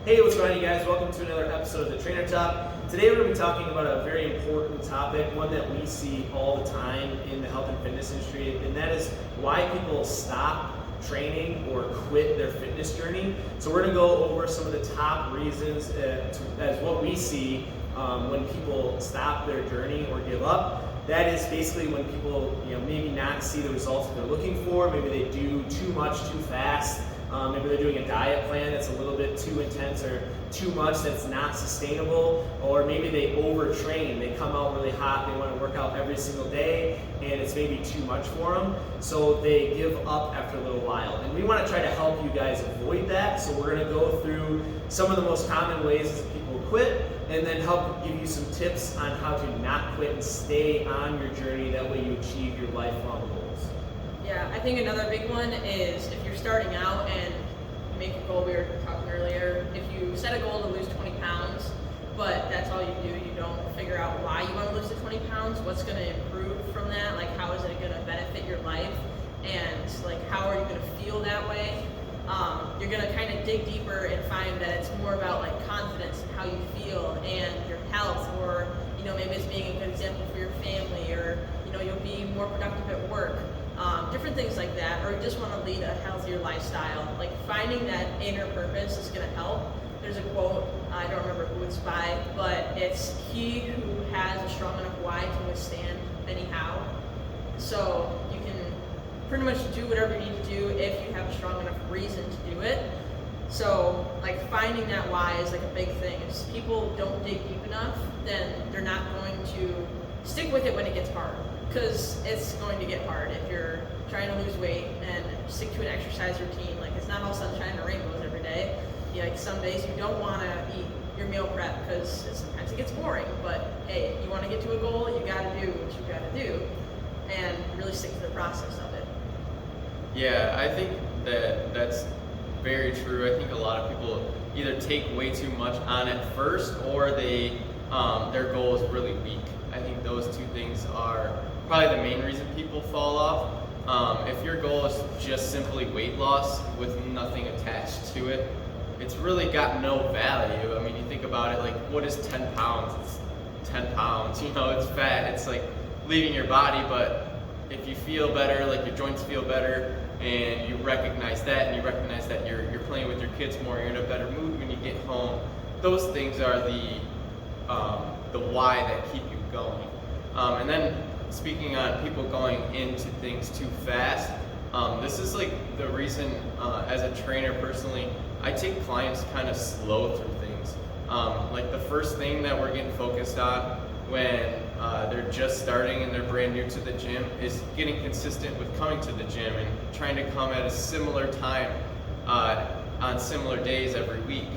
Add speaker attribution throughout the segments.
Speaker 1: Hey, what's going on, you guys? Welcome to another episode of the Trainer Talk. Today we're going to be talking about a very important topic, one that we see all the time in the health and fitness industry, and that is why people stop training or quit their fitness journey. So we're going to go over some of the top reasons as what we see when people stop their journey or give up. That is basically when people maybe not see the results that they're looking for. Maybe they do too much too fast. Maybe they're doing a diet plan that's a little bit too intense or too much that's not sustainable, or maybe they overtrain. They come out really hot, they want to work out every single day, and it's maybe too much for them, so they give up after a little while. And we want to try to help you guys avoid that, so we're going to go through some of the most common ways that people quit, and then help give you some tips on how to not quit and stay on your journey. That way you achieve your lifelong goals.
Speaker 2: Yeah, I think another big one is if you're starting out and you make a goal, we were talking earlier, if you set a goal to lose 20 pounds, but that's all you do, you don't figure out why you want to lose the 20 pounds, what's going to improve from that, like how is it going to benefit your life, and like how are you going to feel that way, you're going to kind of dig deeper and find that it's more about like confidence and how you feel and your health, or maybe it's being a good example for your family, or you'll be more productive at work. Different things like that, or you just want to lead a healthier lifestyle. Like finding that inner purpose is going to help. There's a quote, I don't remember who it's by, but it's he who has a strong enough why can withstand any how. So you can pretty much do whatever you need to do if you have a strong enough reason to do it. So like finding that why is like a big thing. If people don't dig deep enough, then they're not going to stick with it when it gets hard. Because it's going to get hard if you're trying to lose weight and stick to an exercise routine. Like it's not all sunshine and rainbows every day. Like some days you don't want to eat your meal prep because sometimes it gets boring. But hey, you want to get to a goal, you got to do what you got to do, and really stick to the process of it.
Speaker 3: Yeah, I think that's very true. I think a lot of people either take way too much on at first, or they their goal is really weak. I think those two things are probably the main reason people fall off. If your goal is just simply weight loss with nothing attached to it, it's really got no value. I mean, you think about it, like what is 10 pounds? It's 10 pounds, it's fat. It's like leaving your body, but if you feel better, like your joints feel better, and you recognize that, and you recognize that you're playing with your kids more, you're in a better mood when you get home, those things are the why that keep you going. And then speaking on people going into things too fast, this is like the reason as a trainer personally, I take clients kind of slow through things. Like the first thing that we're getting focused on when they're just starting and they're brand new to the gym is getting consistent with coming to the gym and trying to come at a similar time on similar days every week.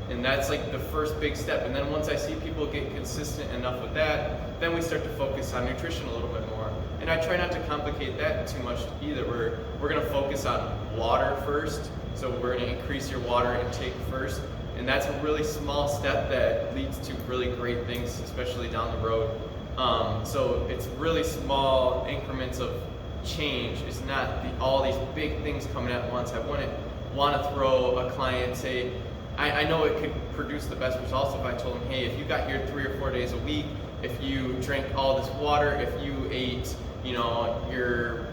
Speaker 3: And that's like the first big step. And then once I see people get consistent enough with that, then we start to focus on nutrition a little bit more. And I try not to complicate that too much either. We're going to focus on water first. So we're going to increase your water intake first. And that's a really small step that leads to really great things, especially down the road. So it's really small increments of change. It's not all these big things coming at once. I wouldn't want to throw a client, say, I know it could produce the best results if I told them, hey, if you got here 3 or 4 days a week, if you drank all this water, if you ate, your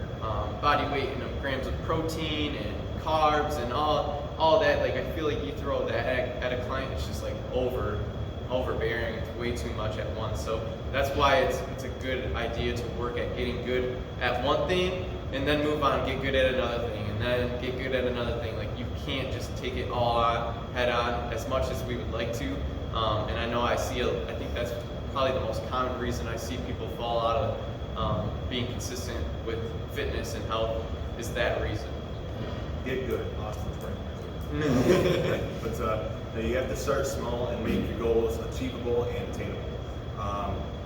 Speaker 3: body weight in grams of protein and carbs and all that, like I feel like you throw that at a client, it's just like overbearing. It's way too much at once. So that's why it's a good idea to work at getting good at one thing and then move on, get good at another thing, and then get good at another thing. Like you can't just take it all on head on as much as we would like to. And I know I think that's probably the most common reason I see people fall out of being consistent with fitness and health is that reason.
Speaker 4: Get good, Austin's right. But you have to start small and make your goals achievable and attainable.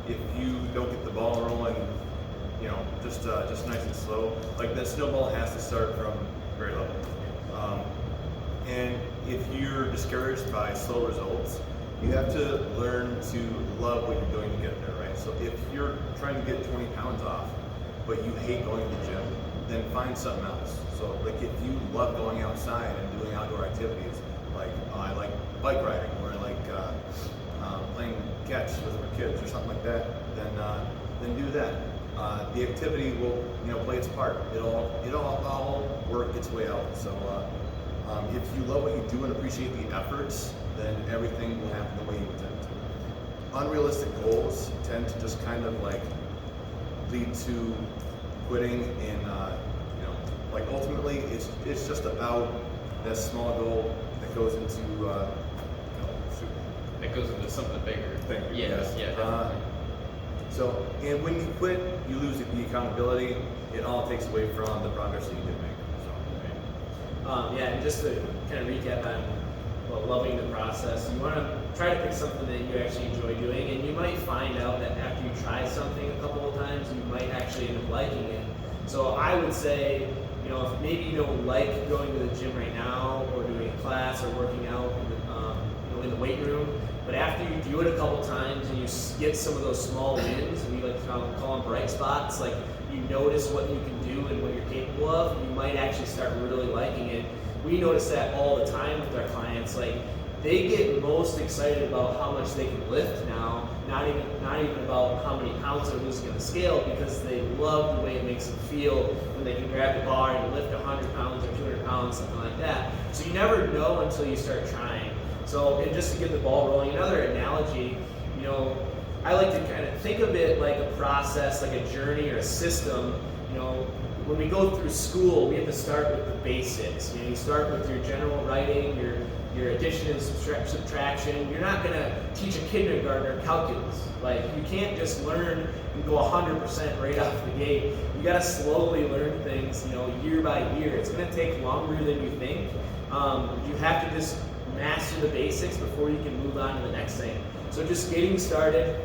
Speaker 4: If you don't get the ball rolling, just nice and slow, like that snowball has to start from grade level. And if you're discouraged by slow results, you have to learn to love what you're doing to get there, right? So if you're trying to get 20 pounds off, but you hate going to the gym, then find something else. So like if you love going outside and doing outdoor activities, like I like bike riding or like playing catch with our kids or something like that, then do that. The activity will play its part. It'll all work its way out. So if you love what you do and appreciate the efforts, then everything will happen the way you intend to. Unrealistic goals tend to just kind of like lead to quitting, and like ultimately it's just about that small goal that goes into
Speaker 3: That goes into something bigger.
Speaker 4: thing.
Speaker 3: Yes, yeah, definitely.
Speaker 4: So, and when you quit, you lose the accountability. It all takes away from the progress that you did make. So,
Speaker 1: Yeah, and just to kind of recap on loving the process, you want to try to pick something that you actually enjoy doing, and you might find out that after you try something a couple of times, you might actually end up liking it. So I would say, if maybe you don't like going to the gym right now, or doing a class, or working out in the weight room, but after you do it a couple times and you get some of those small wins, we like to call them bright spots, like you notice what you can do and what you're capable of, you might actually start really liking it. We notice that all the time with our clients. Like, they get most excited about how much they can lift now, not even about how many pounds they're losing on the scale, because they love the way it makes them feel when they can grab the bar and lift 100 pounds or 200 pounds, something like that. So you never know until you start trying. So, and just to get the ball rolling, another analogy, I like to kind of think of it like a process, like a journey or a system. When we go through school, we have to start with the basics. You start with your general writing, your addition and subtraction. You're not going to teach a kindergartner calculus. Like, you can't just learn and go 100% right off the gate. You got to slowly learn things, year by year. It's going to take longer than you think. You have to just master the basics before you can move on to the next thing. So just getting started,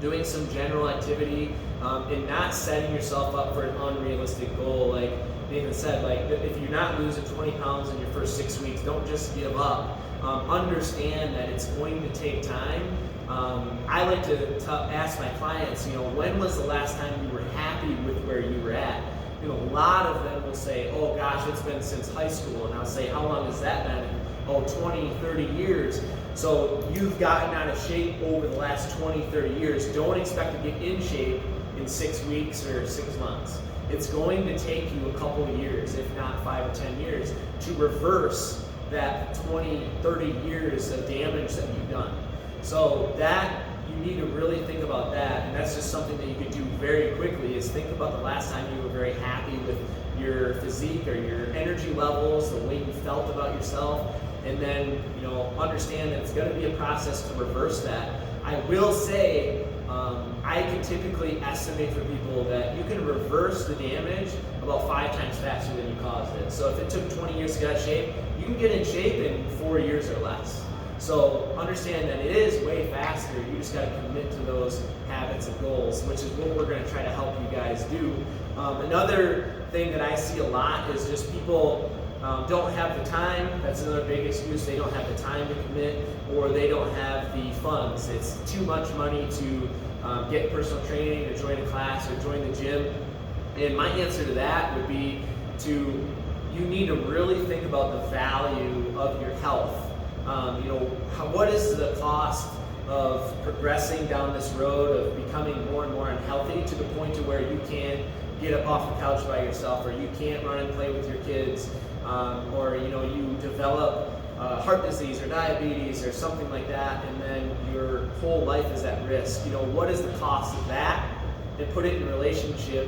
Speaker 1: doing some general activity, and not setting yourself up for an unrealistic goal. Like Nathan said, like, if you're not losing 20 pounds in your first 6 weeks, don't just give up. Understand that it's going to take time. I like to ask my clients, when was the last time you were happy with where you were at? A lot of them will say, oh gosh, it's been since high school. And I'll say, how long has that been? Oh, 20, 30 years. So you've gotten out of shape over the last 20, 30 years. Don't expect to get in shape in 6 weeks or 6 months. It's going to take you a couple of years, if not 5 or 10 years, to reverse that 20, 30 years of damage that you've done. So that, you need to really think about that, and that's just something that you could do very quickly, is think about the last time you were very happy with your physique or your energy levels, the way you felt about yourself, and then understand that it's going to be a process to reverse that. I will say, I can typically estimate for people that you can reverse the damage about 5 times faster than you caused it. So if it took 20 years to get out of shape, you can get in shape in 4 years or less. So understand that it is way faster. You just got to commit to those habits and goals, which is what we're going to try to help you guys do. Another thing that I see a lot is just people don't have the time. That's another big excuse. They don't have the time to commit, or they don't have the funds. It's too much money to get personal training or join a class or join the gym. And my answer to that would be you need to really think about the value of your health. What is the cost of progressing down this road of becoming more and more unhealthy to the point to where you can't get up off the couch by yourself, or you can't run and play with your kids, or you develop heart disease or diabetes or something like that, and then your whole life is at risk. What is the cost of that? And put it in relation to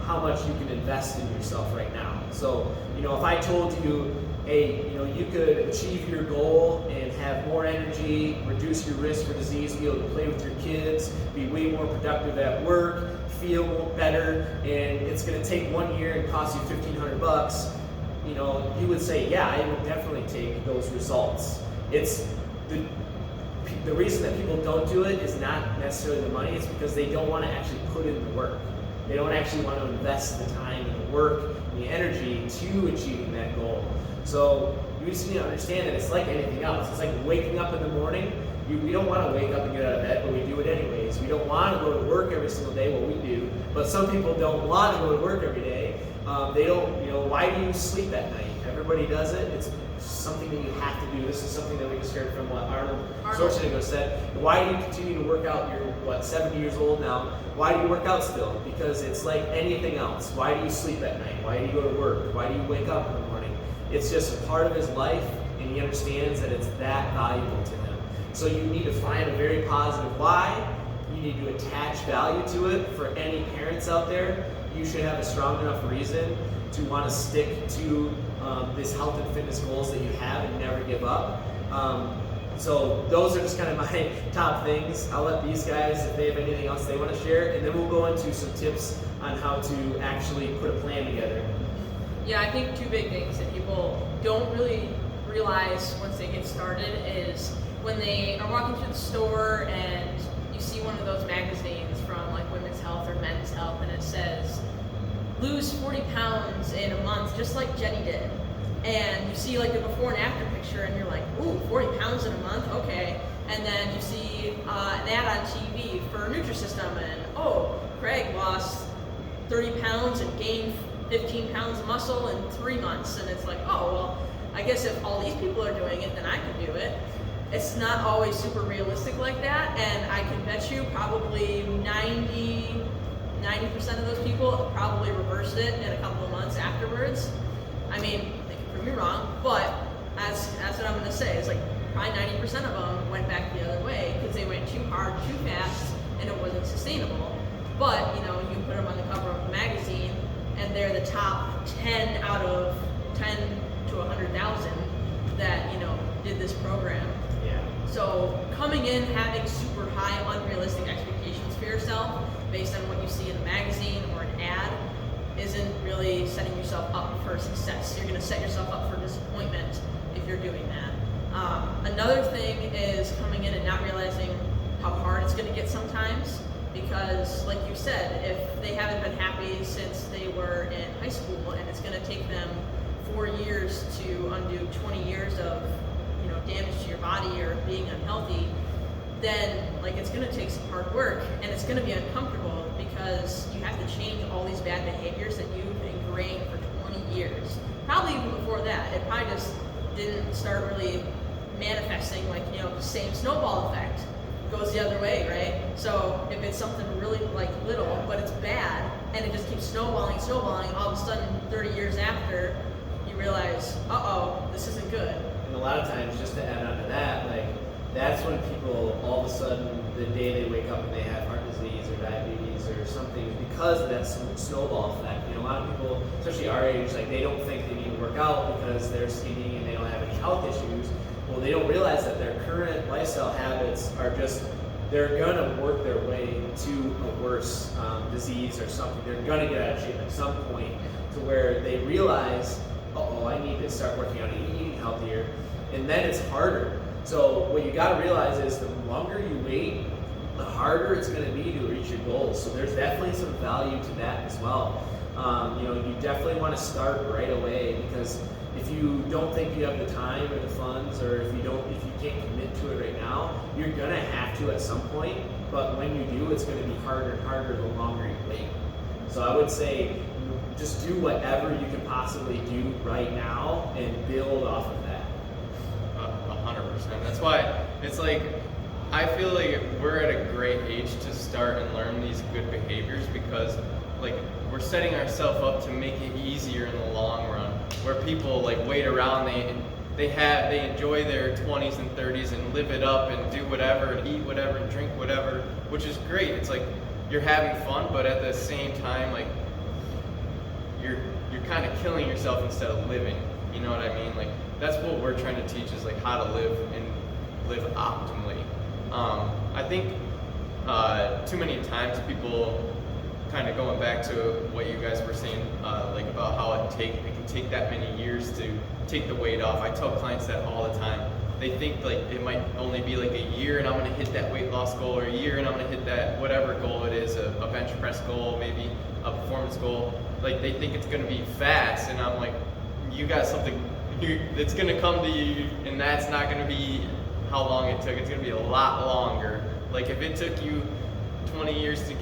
Speaker 1: how much you can invest in yourself right now. So, if I told you, hey, you could achieve your goal and have more energy, reduce your risk for disease, be able to play with your kids, be way more productive at work, feel better, and it's going to take 1 year and cost you $1,500, you would say, yeah, I would definitely take those results. It's the reason that people don't do it is not necessarily the money. It's because they don't want to actually put in the work. They don't actually want to invest the time and the work and the energy to achieving that goal. So you just need to understand that it's like anything else. It's like waking up in the morning. We don't want to wake up and get out of bed, but we do it anyways. We don't want to go to work every single day. Well, we do. But some people don't want to go to work every day. They don't, why do you sleep at night? Everybody does it. It's something that you have to do. This is something that we just heard from what Arnold
Speaker 2: Arnold.
Speaker 1: Schwarzenegger said. Why do you continue to work out? You're 70 years old now. Why do you work out still? Because it's like anything else. Why do you sleep at night? Why do you go to work? Why do you wake up in the morning? It's just a part of his life, and he understands that it's that valuable to him. So you need to find a very positive why. You need to attach value to it. For any parents out there, you should have a strong enough reason to want to stick to this health and fitness goals that you have and never give up. So those are just kind of my top things. I'll let these guys, if they have anything else they want to share, and then we'll go into some tips on how to actually put a plan together.
Speaker 2: Yeah, I think two big things that people don't really realize once they get started is when they are walking through the store and you see one of those magazines from like Women's Health or Men's Health, and it says, lose 40 pounds in a month, just like Jenny did. And you see like the before and after picture, and you're like, ooh, 40 pounds in a month, okay. And then you see an ad on TV for Nutrisystem, and oh, Craig lost 30 pounds and gained 15 pounds of muscle in 3 months. And it's like, oh, well, I guess if all these people are doing it, then I can do it. It's not always super realistic like that, and I can bet you probably 90% of those people probably reversed it in a couple of months afterwards. I mean, they can prove me wrong, but that's what I'm gonna say. It's like probably 90% of them went back the other way because they went too hard, too fast, and it wasn't sustainable. But you know, you put them on the cover of a magazine, and they're the top 10 out of 10 to 100,000 that did this program.
Speaker 1: Yeah.
Speaker 2: So coming in having super high, unrealistic expectations for yourself based on what you see in a magazine or an ad isn't really setting yourself up for success. You're going to set yourself up for disappointment if you're doing that. Another thing is coming in and not realizing how hard it's going to get sometimes, because like you said, if they haven't been happy since they were in high school and it's going to take them 4 years to undo 20 years of damage to your body or being unhealthy, then like it's going to take some hard work, and it's going to be uncomfortable because you have to change all these bad behaviors that you've ingrained for 20 years. Probably even before that. It probably just didn't start really manifesting, like the same snowball effect goes the other way, right? So if it's something really like little but it's bad and it just keeps snowballing, all of a sudden 30 years after you realize, uh-oh, this isn't good.
Speaker 1: And a lot of times, just to add on to that, like that's when people all of a sudden, the day they wake up and they have heart disease or diabetes or something, because of that snowball effect. A lot of people, especially our age, like they don't think they need to work out because they're skinny and they don't have any health issues. Well, they don't realize that their current lifestyle habits are just, they're gonna work their way to a worse disease or something. They're gonna get out of shape at some point to where they realize, uh-oh, I need to start working out and eating healthier, and then it's harder. So what you got to realize is the longer you wait, the harder it's going to be to reach your goals. So there's definitely some value to that as well. You definitely want to start right away, because if you don't think you have the time or the funds, or if you can't commit to it right now, you're going to have to at some point. But when you do, it's going to be harder and harder the longer you wait. So I would say, just do whatever you can possibly do right now and build off of that.
Speaker 3: 100%. That's why it's like, I feel like we're at a great age to start and learn these good behaviors, because like we're setting ourselves up to make it easier in the long run. Where people like wait around, they enjoy their 20s and 30s and live it up and do whatever and eat whatever and drink whatever, which is great. It's like you're having fun, but at the same time, like you're kind of killing yourself instead of living. You know what I mean? Like that's what we're trying to teach, is like how to live and live optimally. I think too many times people, kind of going back to what you guys were saying, like about how it can take that many years to take the weight off. I tell clients that all the time. They think like it might only be like a year and I'm going to hit that weight loss goal, or a year and I'm going to hit that whatever goal it is, a bench press goal, maybe a performance goal. Like they think it's going to be fast, and I'm like, you got something that's going to come to you, and that's not going to be how long it took. It's going to be a lot longer. Like if it took you 20 years to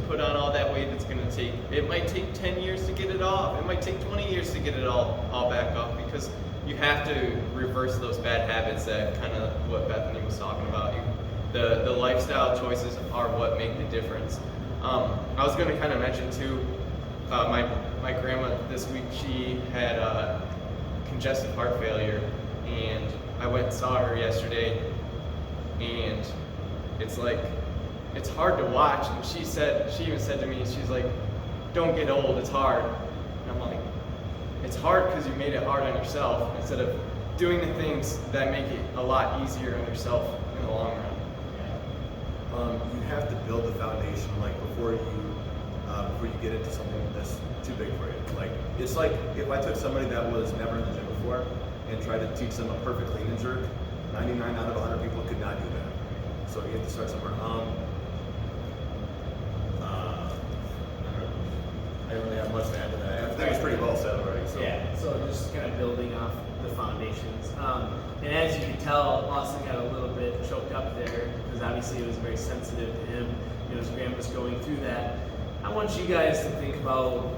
Speaker 3: put on all that weight, it might take 10 years to get it off. It might take 20 years to get it all back off, because you have to reverse those bad habits that kind of what Bethany was talking about. The lifestyle choices are what make the difference. I was going to kind of mention too, my grandma this week, she had congestive heart failure, and I went and saw her yesterday, and it's like, it's hard to watch, and she even said to me, she's like, don't get old, it's hard. And I'm like, it's hard because you made it hard on yourself instead of doing the things that make it a lot easier on yourself in the long run.
Speaker 4: You have to build the foundation like before you get into something that's too big for you. Like it's like if I took somebody that was never in the gym before and tried to teach them a perfect clean and jerk, 99 out of 100 people could not do that. So you have to start somewhere. I don't really have much to add to that. I think it's pretty well said already. So.
Speaker 1: Yeah, so just kind of building off the foundations. And as you can tell, Austin got a little bit choked up there because obviously it was very sensitive to him. You know, his grandma's going through that. I want you guys to think about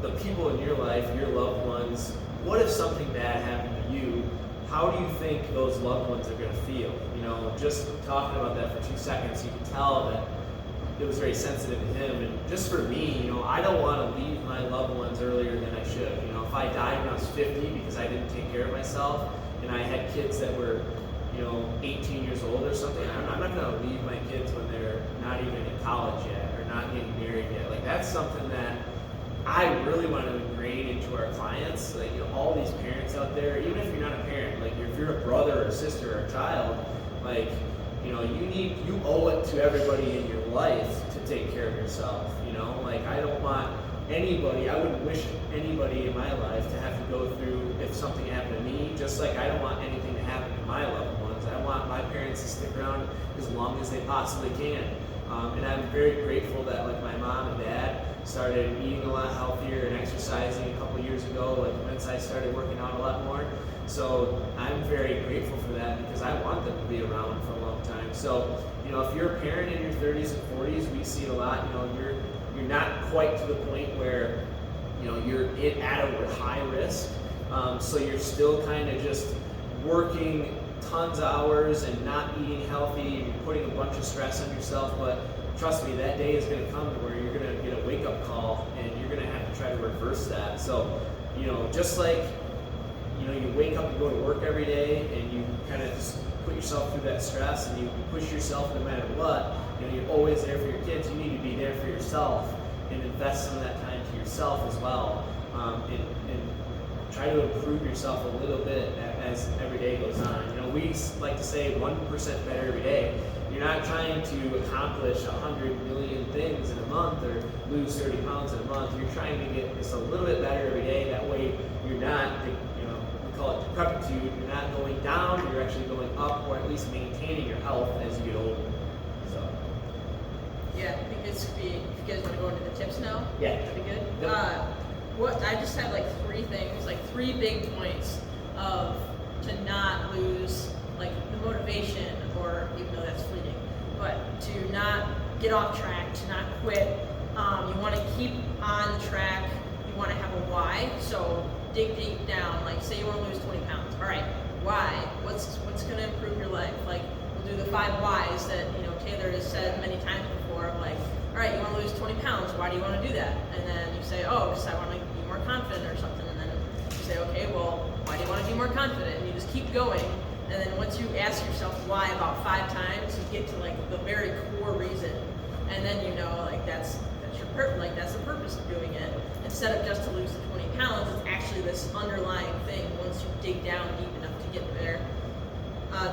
Speaker 1: the people in your life, your loved ones. What if something bad happened to you? How do you think those loved ones are going to feel? You know, just talking about that for 2 seconds, you can tell that it was very sensitive to him. And just for me, you know, I don't want to leave my loved ones earlier than I should. You know, if I died when I was 50 because I didn't take care of myself, and I had kids that were, you know, 18 years old or something, I'm not going to leave my kids when they're not even in college yet or not getting married yet. Like that's something that I really want to ingrain into our clients. Like, you know, all these parents out there, even if you're not a parent, like if you're a brother or a sister or a child, like, you know, you owe it to everybody in your life to take care of yourself. You know, like I don't want anybody, I wouldn't wish anybody in my life to have to go through if something happened to me, just like I don't want anything to happen to my loved ones. I want my parents to stick around as long as they possibly can. And I'm very grateful that like my mom and dad started eating a lot healthier and exercising a couple years ago, like once I started working out a lot more. So I'm very grateful for that because I want them to be around for a long time. So, you know, if you're a parent in your 30s and 40s, we see it a lot. You know, you're not quite to the point where, you know, you're at a high risk. So you're still kind of just working tons of hours and not eating healthy. You're putting a bunch of stress on yourself. But trust me, that day is going to come to where you're going to get a wake-up call and you're going to have to try to reverse that. So, you know, just like, you know, you wake up and go to work every day and you kind of just put yourself through that stress and you push yourself no matter what. You know, you're always there for your kids. You need to be there for yourself and invest some of that time to yourself as well. And try to improve yourself a little bit as every day goes on. You know, we like to say 1% better every day. You're not trying to accomplish 100 million things in a month or lose 30 pounds in a month. You're trying to get just a little bit better every day. That way you're not, you know, we call it decrepitude. You're not going down, you're actually going up, or at least maintaining your health as you get older. So.
Speaker 2: Yeah, I think this could be, if you guys want to go into the tips now,
Speaker 1: Yeah.
Speaker 2: that'd be good.
Speaker 1: Yep.
Speaker 2: What I just have like 3 things, like 3 big points of to not lose like the motivation, or even though that's fleeting, but to not get off track, to not quit. You want to keep on the track. You want to have a why. So dig deep down. Like say you want to lose 20 pounds. All right, why? What's going to improve your life? Like we'll do the 5 whys that Taylor has said many times before. Like, all right, you want to lose 20 pounds. Why do you want to do that? And then you say, oh, because I want to be more confident or something. And then you say, okay, well, why do you want to be more confident? And you just keep going. And then once you ask yourself why about 5 times, you get to like the very core reason. And then you know, like that's your purpose. Like that's the purpose of doing it. Instead of just to lose the 20 pounds, it's actually this underlying thing. Once you dig down deep enough to get there.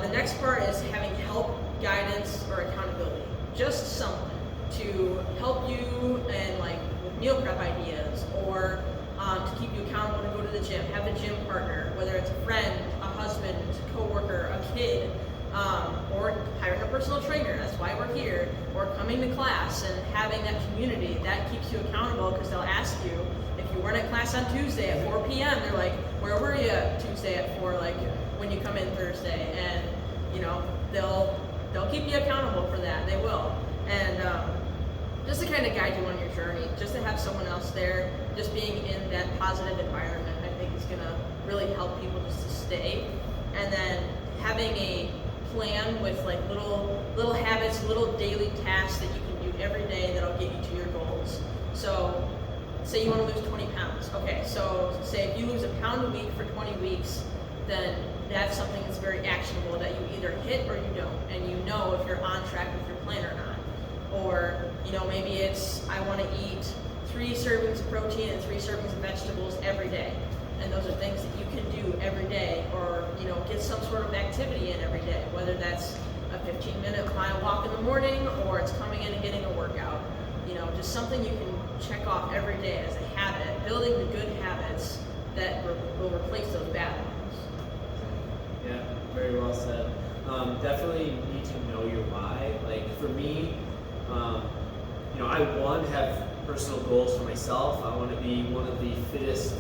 Speaker 2: The next part is having help, guidance, or accountability. Just something to help you and like with meal prep ideas, or to keep you accountable to go to the gym. Have a gym partner, whether it's a friend, a husband, a coworker, a kid, or hiring a personal trainer. That's why we're here. Or coming to class and having that community that keeps you accountable, because they'll ask you if you weren't at class on Tuesday at 4 p.m. They're like, where were you Tuesday at 4? Like when you come in Thursday, and they'll keep you accountable for that. They will. And just to kind of guide you on your journey, just to have someone else there, just being in that positive environment, I think is gonna really help people just to stay. And then having a plan with like little habits, little daily tasks that you can do every day that'll get you to your goals. So say you want to lose 20 pounds. Okay, so say if you lose a pound a week for 20 weeks, then that's something that's very actionable that you either hit or you don't, and you know if you're on track with your plan or not. Or, you know, maybe it's I want to eat 3 servings of protein and 3 servings of vegetables every day. And those are things that you can do every day, or, you know, get some sort of activity in every day, whether that's a 15-minute mile walk in the morning or it's coming in and getting a workout. You know, just something you can check off every day as a habit, building the good habits that will replace those bad ones.
Speaker 1: Yeah, very well said. Definitely need to know your why. Like for me, you know, I have personal goals for myself. I want to be one of the fittest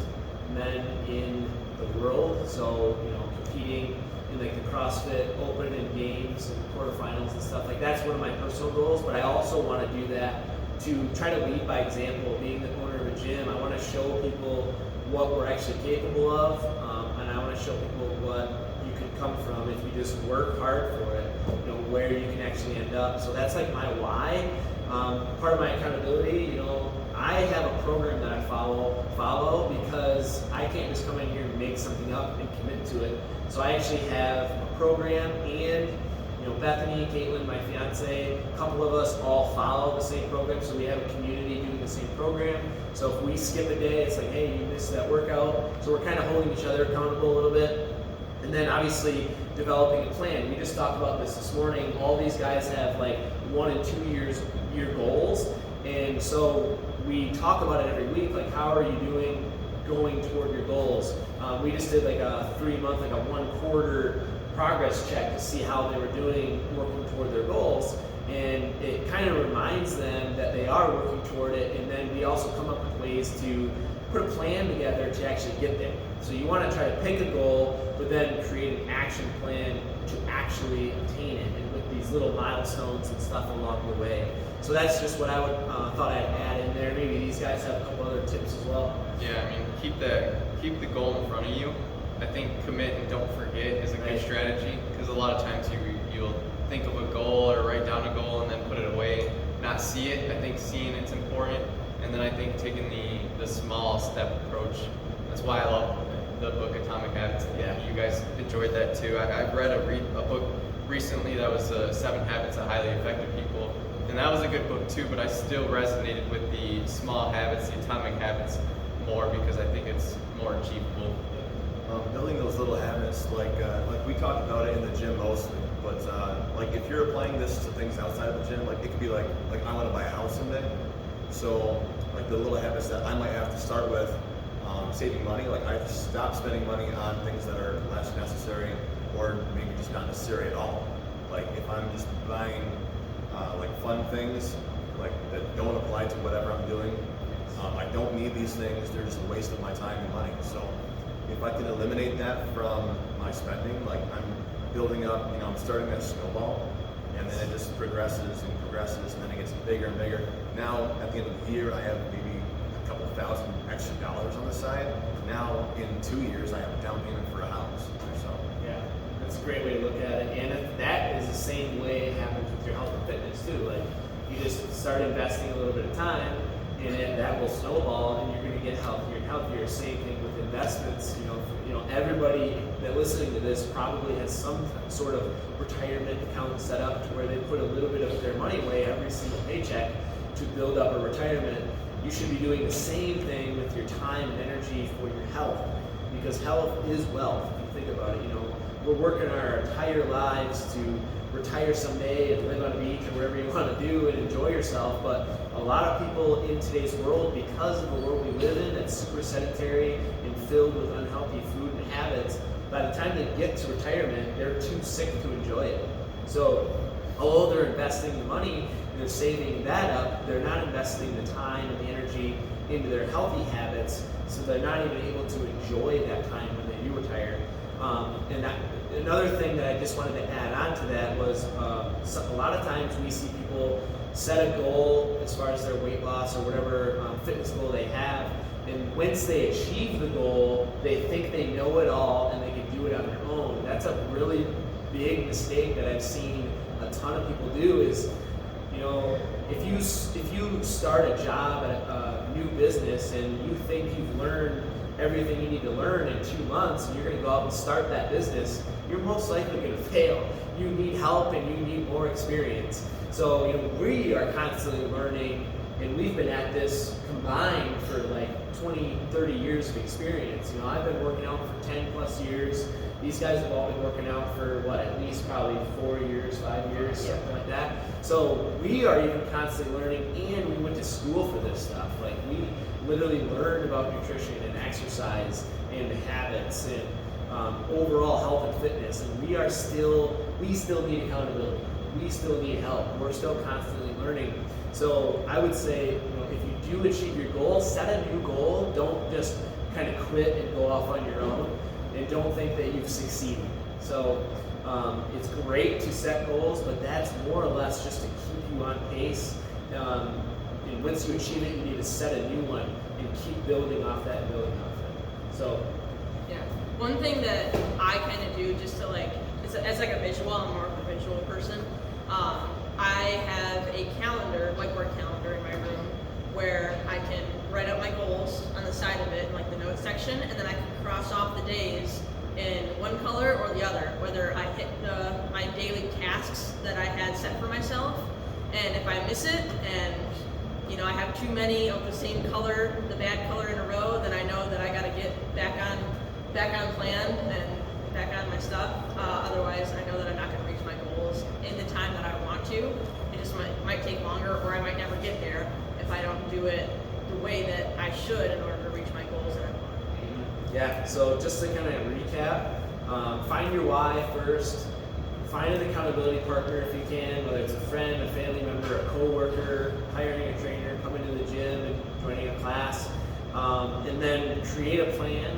Speaker 1: men in the world. So, you know, competing in like the CrossFit Open and Games and quarterfinals and stuff like that's one of my personal goals. But I also want to do that to try to lead by example. Being the owner of a gym, I want to show people what we're actually capable of, and I want to show people what you can come from if you just work hard for it. You know, where you can actually end up. So that's like my why. Part of my accountability, you know, I have a program that I follow because I can't just come in here and make something up and commit to it. So I actually have a program, and you know, Bethany, Caitlin, my fiance, a couple of us all follow the same program, so we have a community doing the same program. So if we skip a day, it's like, hey, you missed that workout. So we're kind of holding each other accountable a little bit. And then obviously developing a plan. We just talked about this morning. All these guys have like 1 and 2 year goals. And so we talk about it every week, like how are you doing going toward your goals? We just did like a 3-month, like a 1/4 progress check to see how they were doing working toward their goals. And it kind of reminds them that they are working toward it. And then we also come up with ways to put a plan together to actually get there. So you want to try to pick a goal, but then create an action plan to actually obtain it, and with these little milestones and stuff along the way. So that's just what I would thought I'd add in there. Maybe these guys have a couple other tips as well.
Speaker 3: Yeah, I mean, keep the goal in front of you. I think commit and don't forget is a good strategy, because a lot of times you'll think of a goal or write down a goal and then put it away, not see it. I think seeing it's important, and then I think taking the small step approach. That's why I love the book Atomic Habits.
Speaker 1: Yeah.
Speaker 3: You guys enjoyed that too. I've read a book recently that was 7 Habits of Highly Effective People, and that was a good book too, but I still resonated with the small habits, the atomic habits more, because I think it's more achievable.
Speaker 4: Building those little habits, like we talked about it in the gym mostly, but like if you're applying this to things outside of the gym, like it could be like I want to buy a house someday. So like the little habits that I might have to start with, saving money, like I have to stop spending money on things that are less necessary, or maybe just not necessary at all. Like if I'm just buying like fun things like that don't apply to whatever I'm doing, I don't need these things. They're just a waste of my time and money. So if I can eliminate that from my spending, like I'm building up, you know, I'm starting that snowball, and then it just progresses and progresses, and then it gets bigger and bigger. Now at the end of the year, I have maybe a couple $1,000 extra dollars on the side. Now in 2 years, I have a down payment for a house. So
Speaker 1: Yeah, that's a great way to look at it. And that is the same way it happens with your health and fitness too. Like you just start investing a little bit of time, and then that will snowball, and you're going to get healthier and healthier. Same thing with investments. You know, everybody that listening to this probably has some sort of retirement account set up to where they put a little bit of their money away every single paycheck to build up a retirement. You should be doing the same thing with your time and energy for your health, because health is wealth. If you think about it, you know, we're working our entire lives to retire someday and live on a beach or wherever you want to do and enjoy yourself. But a lot of people in today's world, because of the world we live in that's super sedentary and filled with unhealthy food and habits, by the time they get to retirement, they're too sick to enjoy it. So although they're investing the money and they're saving that up, they're not investing the time and the energy into their healthy habits, so they're not even able to enjoy that time when they do retire. Another thing that I just wanted to add on to that was a lot of times we see people set a goal as far as their weight loss or whatever fitness goal they have, And once they achieve the goal, they think they know it all and they can do it on their own. That's a really big mistake that I've seen a ton of people do is, you know, if you start a job at a new business and you think you've learned everything you need to learn in 2 months and you're going to go out and start that business, you're most likely going to fail. You need help and you need more experience. So, you know, we are constantly learning, and we've been at this combined for like 20, 30 years of experience. You know, I've been working out for 10 plus years. These guys have all been working out for what, at least probably 4 years, 5 years, something like that. So we are even constantly learning, and we went to school for this stuff. Like, we literally learned about nutrition and exercise and habits and overall health and fitness. And we still need accountability. We still need help. We're still constantly learning. So I would say, you know, if you do achieve your goal, set a new goal. Don't just kind of quit and go off on your own, and don't think that you've succeeded. So it's great to set goals, but that's more or less just to keep you on pace. And once you achieve it, you need to set a new one and keep building off that and building off that. So
Speaker 2: yeah, one thing that I kind of do just to like, as like a visual, I'm more of a visual person. I have a calendar, whiteboard calendar in my room, where I can write out my goals on the side of it in like the notes section, and then I can cross off the days in one color or the other, whether I hit my daily tasks that I had set for myself, and if I miss it and you know I have too many of the same color, the bad color in a row, then I know that I got to get back on plan and back on my stuff. Otherwise, I know that I'm not going to reach my goals in the time that I want to. It just might take longer, or I might never get there if I don't do it the way that I should in order to reach my goals that I want.
Speaker 1: yeah, so just to kind of recap, find your why first. Find an accountability partner if you can, whether it's a friend, a family member, a coworker, hiring a trainer, coming to the gym and joining a class, and then create a plan.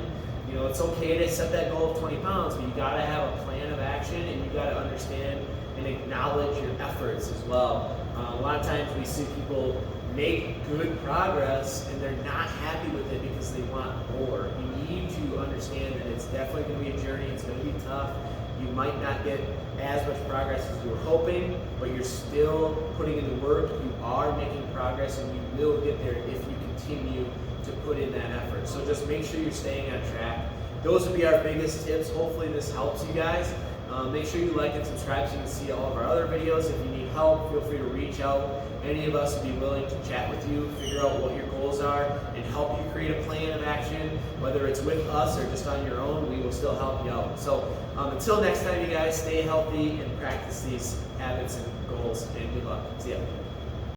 Speaker 1: You know, it's okay to set that goal of 20 pounds, but you got to have a plan of action, and you got to understand and acknowledge your efforts as well. A lot of times we see people make good progress and they're not happy with it because they want more. You need to understand that it's definitely going to be a journey. It's going to be tough. You might not get as much progress as you were hoping, but you're still putting in the work. You are making progress, and you will get there if you continue to put in that effort. So just make sure you're staying on track. Those would be our biggest tips. Hopefully this helps you guys. Make sure you like and subscribe so you can see all of our other videos. If you need help, feel free to reach out. Any of us would be willing to chat with you, figure out what your goals are, and help you create a plan of action. Whether it's with us or just on your own, we will still help you out. So until next time, you guys, stay healthy and practice these habits and goals, and good luck. See ya.